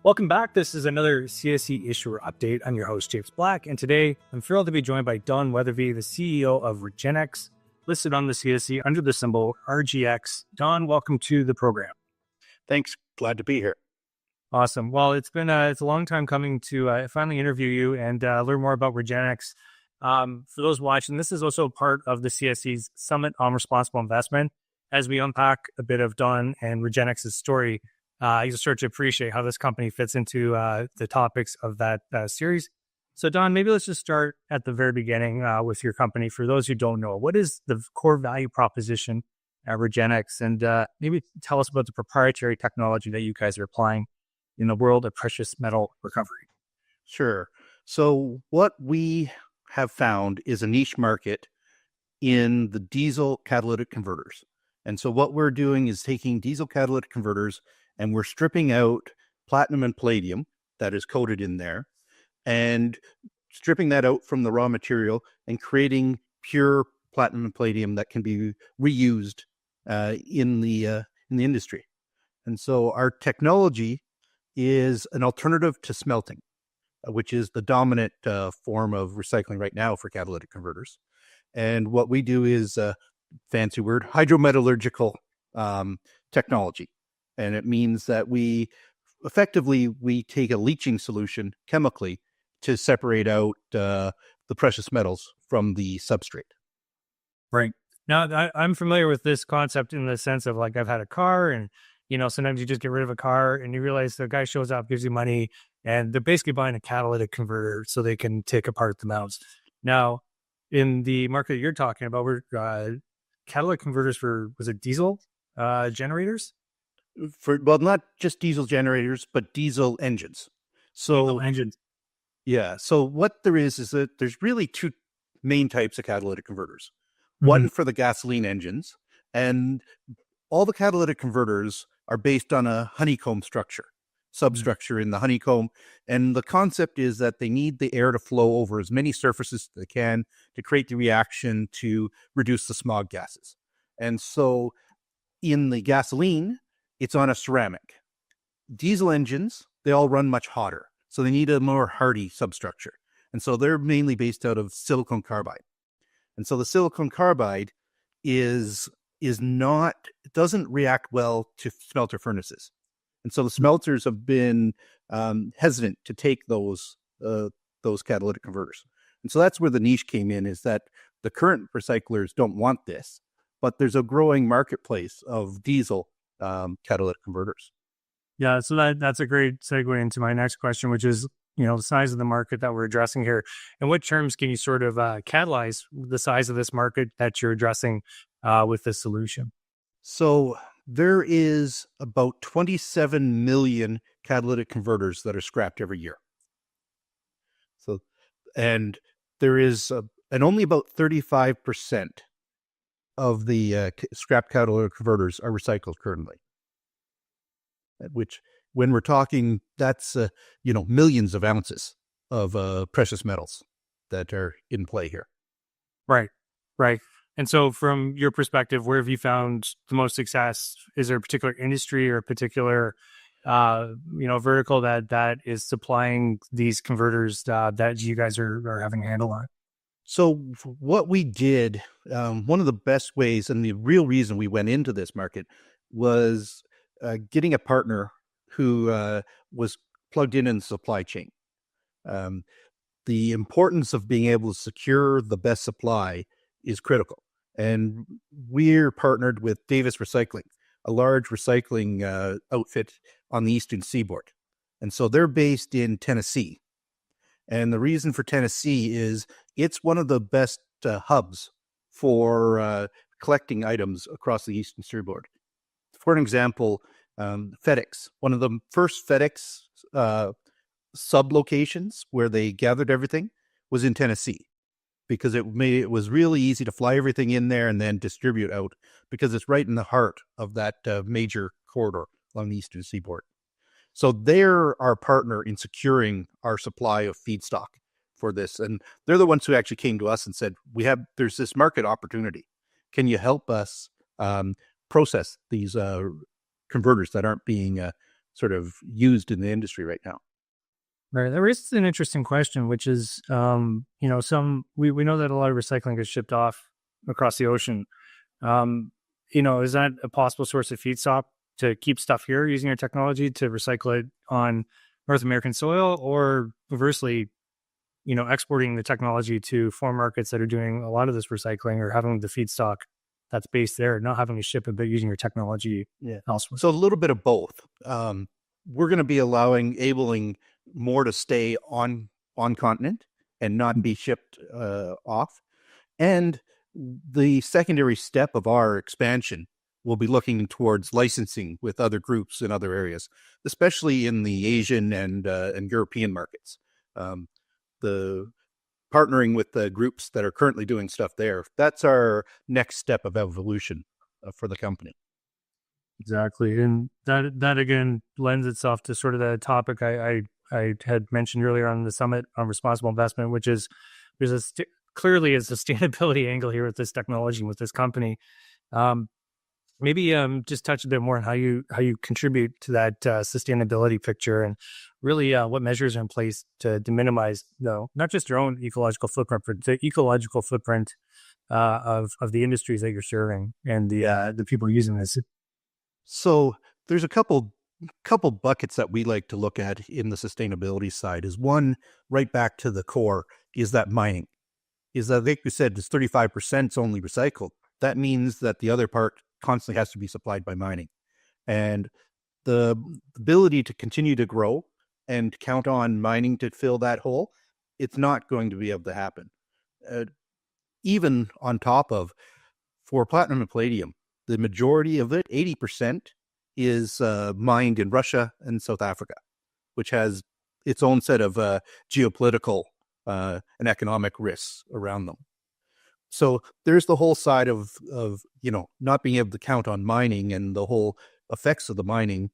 Welcome back. This is another CSE issuer update. I'm your host, James Black, and today I'm thrilled to be joined by Don Weatherbee, the CEO of Regenx, listed on the CSE under the symbol RGX. Don, welcome to the program. Thanks. Glad to be here. Awesome. Well, it's a long time coming to finally interview you and learn more about Regenx. For those watching, this is also part of the CSE's Summit on Responsible Investment. As we unpack a bit of Don and Regenx's story, you start to appreciate how this company fits into the topics of that series. So, Don, maybe let's just start at the very beginning with your company. For those who don't know, what is the core value proposition at Regenx? And maybe tell us about the proprietary technology that you guys are applying in the world of precious metal recovery. Sure. So what we have found is a niche market in the diesel catalytic converters. And so what we're doing is taking diesel catalytic converters and we're stripping out platinum and palladium that is coated in there and stripping that out from the raw material and creating pure platinum and palladium that can be reused in the industry. And so our technology is an alternative to smelting, which is the dominant form of recycling right now for catalytic converters. And what we do is fancy word, hydrometallurgical technology. And it means that we take a leaching solution chemically to separate out the precious metals from the substrate. Right. Now, I'm familiar with this concept in the sense of like I've had a car and, sometimes you just get rid of a car and you realize the guy shows up, gives you money, and they're basically buying a catalytic converter so they can take apart the metals. Now, in the market you're talking about, we're catalytic converters for, was it diesel generators? Not just diesel generators, but diesel engines. Diesel engines. Yeah. So what there is that there's really two main types of catalytic converters. One for the gasoline engines, and all the catalytic converters are based on a honeycomb substructure in the honeycomb. And the concept is that they need the air to flow over as many surfaces as they can to create the reaction to reduce the smog gases. And so in the gasoline, it's on a ceramic. Diesel engines, they all run much hotter. So they need a more hardy substructure. And so they're mainly based out of silicon carbide. And so the silicon carbide doesn't react well to smelter furnaces. And so the smelters have been hesitant to take those catalytic converters. And so that's where the niche came in, is that the current recyclers don't want this, but there's a growing marketplace of diesel catalytic converters. Yeah, so that's a great segue into my next question, which is, the size of the market that we're addressing here. In what terms can you sort of catalyze the size of this market that you're addressing with this solution? So there is about 27 million catalytic converters that are scrapped every year. So, and there is, and only about 35% of the scrap catalytic converters are recycled currently. Which, when we're talking, that's millions of ounces of precious metals that are in play here. Right. And so from your perspective, where have you found the most success? Is there a particular industry or a particular, vertical that is supplying these converters that you guys are having a handle on? So what we did, one of the best ways, and the real reason we went into this market was getting a partner who was plugged in the supply chain. The importance of being able to secure the best supply is critical. And we're partnered with Davis Recycling, a large recycling outfit on the Eastern Seaboard. And so they're based in Tennessee. And the reason for Tennessee is it's one of the best hubs for collecting items across the Eastern Seaboard. For an example, FedEx, one of the first FedEx sub-locations where they gathered everything was in Tennessee, because it was really easy to fly everything in there and then distribute out, because it's right in the heart of that major corridor along the Eastern Seaboard. So they're our partner in securing our supply of feedstock for this. And they're the ones who actually came to us and said, there's this market opportunity. Can you help us process these converters that aren't being sort of used in the industry right now. Right. That raises an interesting question, which is, we know that a lot of recycling gets shipped off across the ocean. Um, is that a possible source of feedstock to keep stuff here using your technology to recycle it on North American soil, or conversely, exporting the technology to foreign markets that are doing a lot of this recycling or having the feedstock that's based there, not having to ship it, but using your technology elsewhere? So a little bit of both. We're going to be enabling more to stay on continent and not be shipped off. And the secondary step of our expansion will be looking towards licensing with other groups in other areas, especially in the Asian and European markets. The partnering with the groups that are currently doing stuff there, that's our next step of evolution for the company. Exactly. And that again lends itself to sort of the topic I had mentioned earlier on the summit on responsible investment, which is there's clearly a sustainability angle here with this technology, with this company. Maybe just touch a bit more on how you contribute to that sustainability picture, and really what measures are in place to minimize, not just your own ecological footprint, but the ecological footprint of the industries that you're serving and the people using this. So there's a couple buckets that we like to look at in the sustainability side. Is one, right back to the core, is that mining. Is that, like you said, it's 35% only recycled. That means that the other part constantly has to be supplied by mining. And the ability to continue to grow and count on mining to fill that hole, it's not going to be able to happen. Even on top of, for platinum and palladium, the majority of it, 80%, is mined in Russia and South Africa, which has its own set of geopolitical and economic risks around them. So there's the whole side of not being able to count on mining and the whole effects of the mining.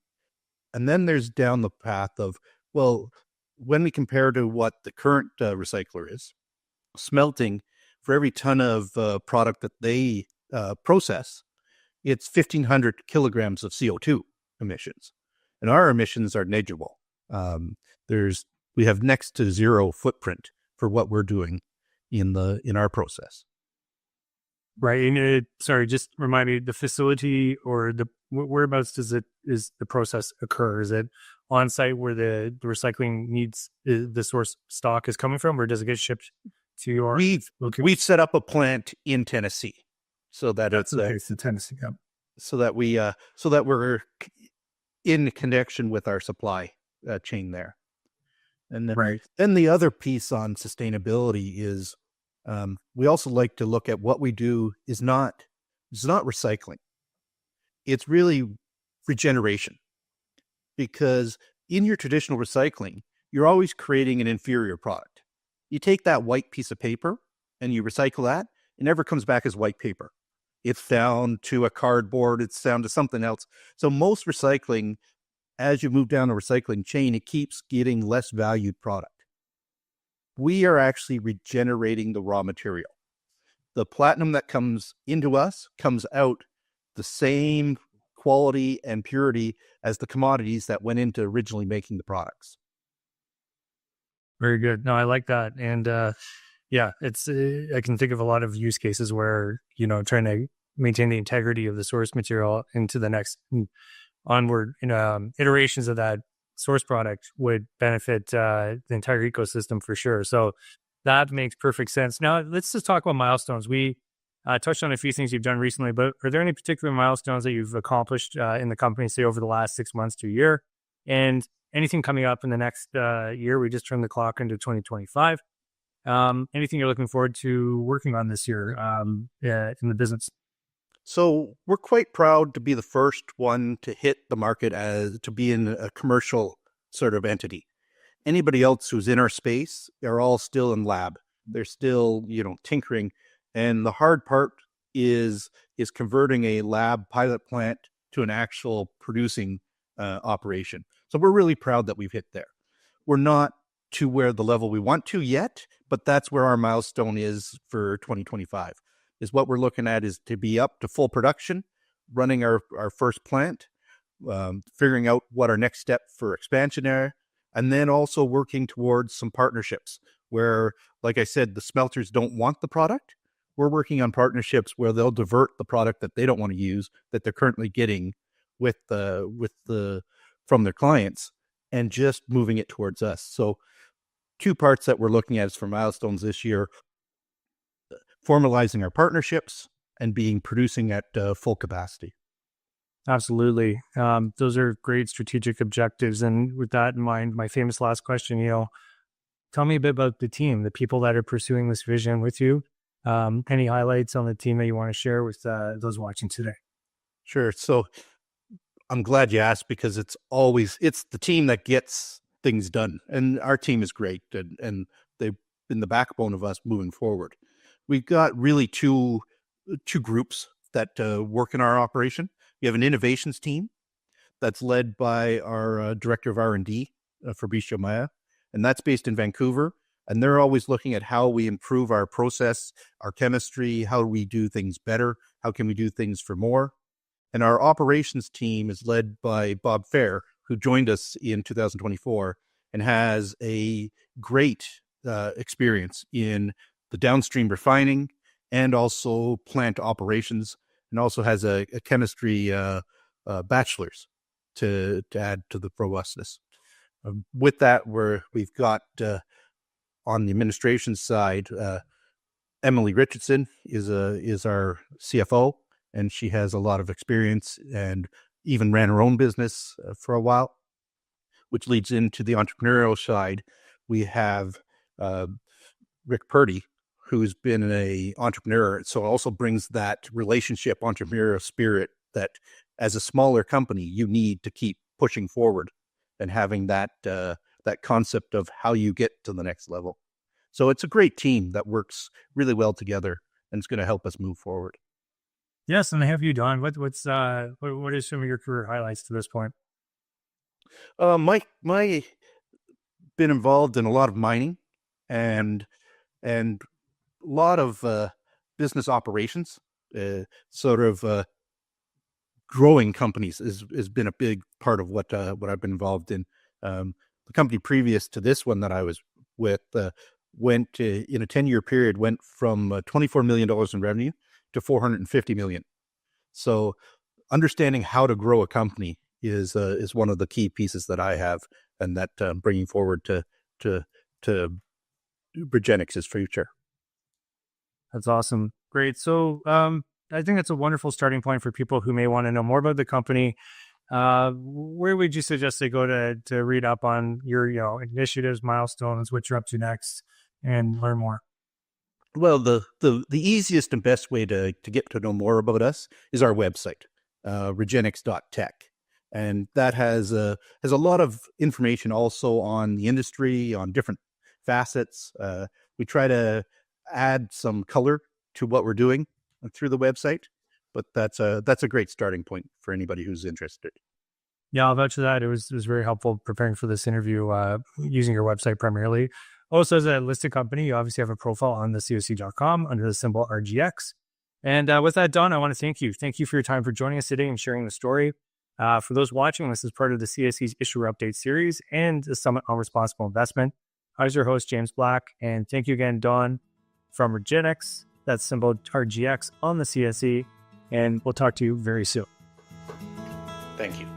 And then there's down the path of, well, when we compare to what the current recycler is, smelting, for every ton of product that they process, it's 1,500 kilograms of CO2 emissions. And our emissions are negligible. We have next to zero footprint for what we're doing in our process. Right. And sorry, just remind me, the facility or the whereabouts is the process occur? Is it on site where the recycling needs the source stock is coming from, or does it get shipped to your? We've set up a plant in Tennessee, so that that's the case in Tennessee. Yeah. So that we're in connection with our supply chain there. And then the other piece on sustainability is we also like to look at what we do is not recycling. It's really regeneration. Because in your traditional recycling, you're always creating an inferior product. You take that white piece of paper and you recycle that, it never comes back as white paper. It's down to a cardboard, it's down to something else. So most recycling, as you move down the recycling chain, it keeps getting less valued product. We are actually regenerating the raw material. The platinum that comes into us comes out the same quality and purity as the commodities that went into originally making the products. Very good. No, I like that. And it's I can think of a lot of use cases where, trying to maintain the integrity of the source material into the next onward iterations of that source product would benefit the entire ecosystem for sure. So that makes perfect sense. Now let's just talk about milestones. We touched on a few things you've done recently, but are there any particular milestones that you've accomplished in the company, say over the last 6 months to a year, and anything coming up in the next year? We just turned the clock into 2025. Anything you're looking forward to working on this year in the business? So we're quite proud to be the first one to hit the market to be in a commercial sort of entity. Anybody else who's in our space, they're all still in lab. They're still, tinkering. And the hard part is converting a lab pilot plant to an actual producing operation. So we're really proud that we've hit there. We're not to where the level we want to yet, but that's where our milestone is for 2025. Is what we're looking at is to be up to full production, running our first plant, figuring out what our next step for expansion are, and then also working towards some partnerships where, like I said, the smelters don't want the product. We're working on partnerships where they'll divert the product that they don't want to use that they're currently getting from their clients and just moving it towards us. So 2 parts that we're looking at is for milestones this year: formalizing our partnerships and producing at full capacity. Absolutely. Those are great strategic objectives. And with that in mind, my famous last question, tell me a bit about the team, the people that are pursuing this vision with you. Any highlights on the team that you want to share with those watching today? Sure. So I'm glad you asked, because it's the team that gets things done. And our team is great, and they've been the backbone of us moving forward. We've got really two groups that work in our operation. We have an innovations team that's led by our director of R&D, Fabricio Maya, and that's based in Vancouver. And they're always looking at how we improve our process, our chemistry, how do we do things better, how can we do things for more. And our operations team is led by Bob Fair, who joined us in 2024 and has a great experience in the downstream refining and also plant operations, and also has a chemistry bachelor's to add to the robustness. With that, we've got on the administration side, Emily Richardson is our CFO, and she has a lot of experience and even ran her own business for a while, which leads into the entrepreneurial side. We have Rick Purdy, who's been an entrepreneur, so it also brings that relationship entrepreneurial spirit that as a smaller company, you need to keep pushing forward and having that concept of how you get to the next level. So it's a great team that works really well together, and it's going to help us move forward. Yes, and I have you, Don. What are some of your career highlights to this point? Mike been involved in a lot of mining and a lot of business operations, sort of growing companies has been a big part of what I've been involved in. The company previous to this one that I was with went in a 10-year period, went from $24 million in revenue to $450 million. So understanding how to grow a company is one of the key pieces that I have, and that bringing forward to Regenx's future. That's awesome. Great. So I think it's a wonderful starting point for people who may want to know more about the company. Where would you suggest they go to read up on your initiatives, milestones, what you're up to next, and learn more? Well, the easiest and best way to get to know more about us is our website, regenx.tech. And that has a lot of information also on the industry, on different facets. We try to add some color to what we're doing through the website, but that's a great starting point for anybody who's interested. Yeah, I'll vouch for that. It was very helpful preparing for this interview, using your website primarily. Also, as a listed company, you obviously have a profile on the CSE.com under the symbol RGX. And with that, Don, I want to thank you. Thank you for your time for joining us today and sharing the story. For those watching, this is part of the CSE's Issuer Update series and the Summit on Responsible Investment. I was your host, James Black, and thank you again, Don, from Regenx. That's symbol RGX on the CSE, and we'll talk to you very soon. Thank you.